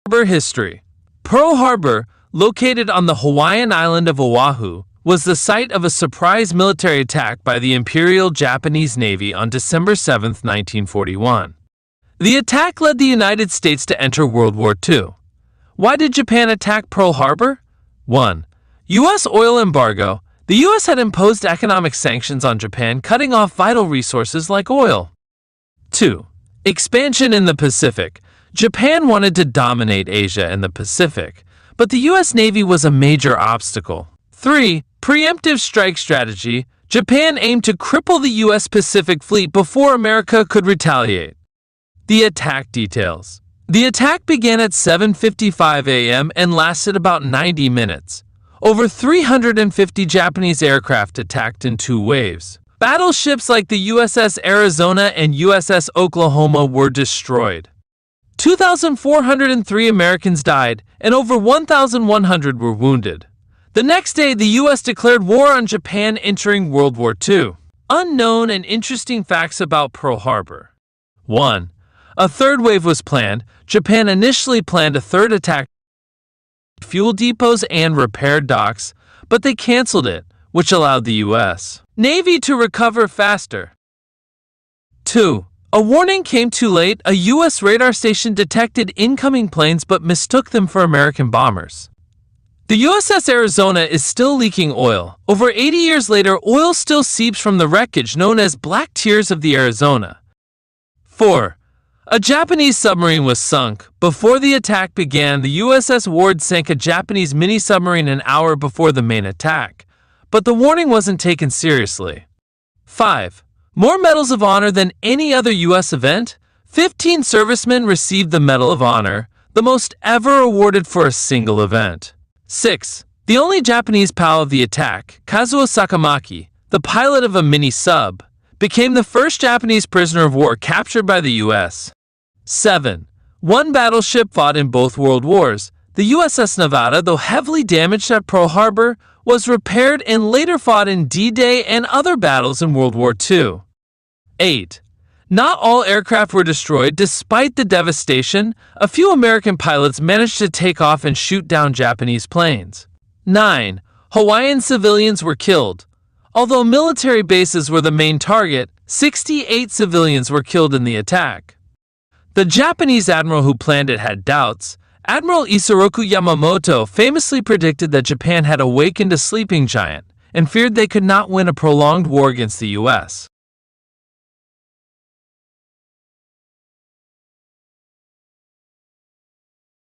Harbor history. Pearl Harbor, located on the Hawaiian island of Oahu, was the site of a surprise military attack by the Imperial Japanese Navy on December 7, 1941. The attack led the United States to enter World War II. Why did Japan attack Pearl Harbor? 1. U.S. oil embargo. The U.S. had imposed economic sanctions on Japan, cutting off vital resources like oil. 2. Expansion in the Pacific. Japan wanted to dominate Asia and the Pacific, but the U.S. Navy was a major obstacle. 3. Preemptive strike strategy. Japan aimed to cripple the U.S. Pacific Fleet before America could retaliate. The attack details. The attack began at 7:55 a.m. and lasted about 90 minutes. Over 350 Japanese aircraft attacked in 2 waves. Battleships like the USS Arizona and USS Oklahoma were destroyed. 2,403 Americans died, and over 1,100 were wounded. The next day, the U.S. declared war on Japan, entering World War II. Unknown and interesting facts about Pearl Harbor. 1. A third wave was planned. Japan initially planned a third attack at fuel depots and repair docks, but they canceled it, which allowed the U.S. Navy to recover faster. 2. A warning came too late. A U.S. radar station detected incoming planes but mistook them for American bombers. The USS Arizona is still leaking oil. Over 80 years later, oil still seeps from the wreckage known as Black Tears of the Arizona. 4. A Japanese submarine was sunk. Before the attack began, the USS Ward sank a Japanese mini-submarine an hour before the main attack, but the warning wasn't taken seriously. 5. More medals of honor than any other U.S. event. 15 servicemen received the Medal of Honor, the most ever awarded for a single event. 6. The only Japanese POW of the attack, Kazuo Sakamaki, the pilot of a mini-sub, became the first Japanese prisoner of war captured by the U.S. 7. One battleship fought in both World Wars. The USS Nevada, though heavily damaged at Pearl Harbor, was repaired and later fought in D-Day and other battles in World War II. 8. Not all aircraft were destroyed. Despite the devastation, a few American pilots managed to take off and shoot down Japanese planes. 9. Hawaiian civilians were killed. Although military bases were the main target, 68 civilians were killed in the attack. The Japanese admiral who planned it had doubts. Admiral Isoroku Yamamoto famously predicted that Japan had awakened a sleeping giant and feared they could not win a prolonged war against the U.S.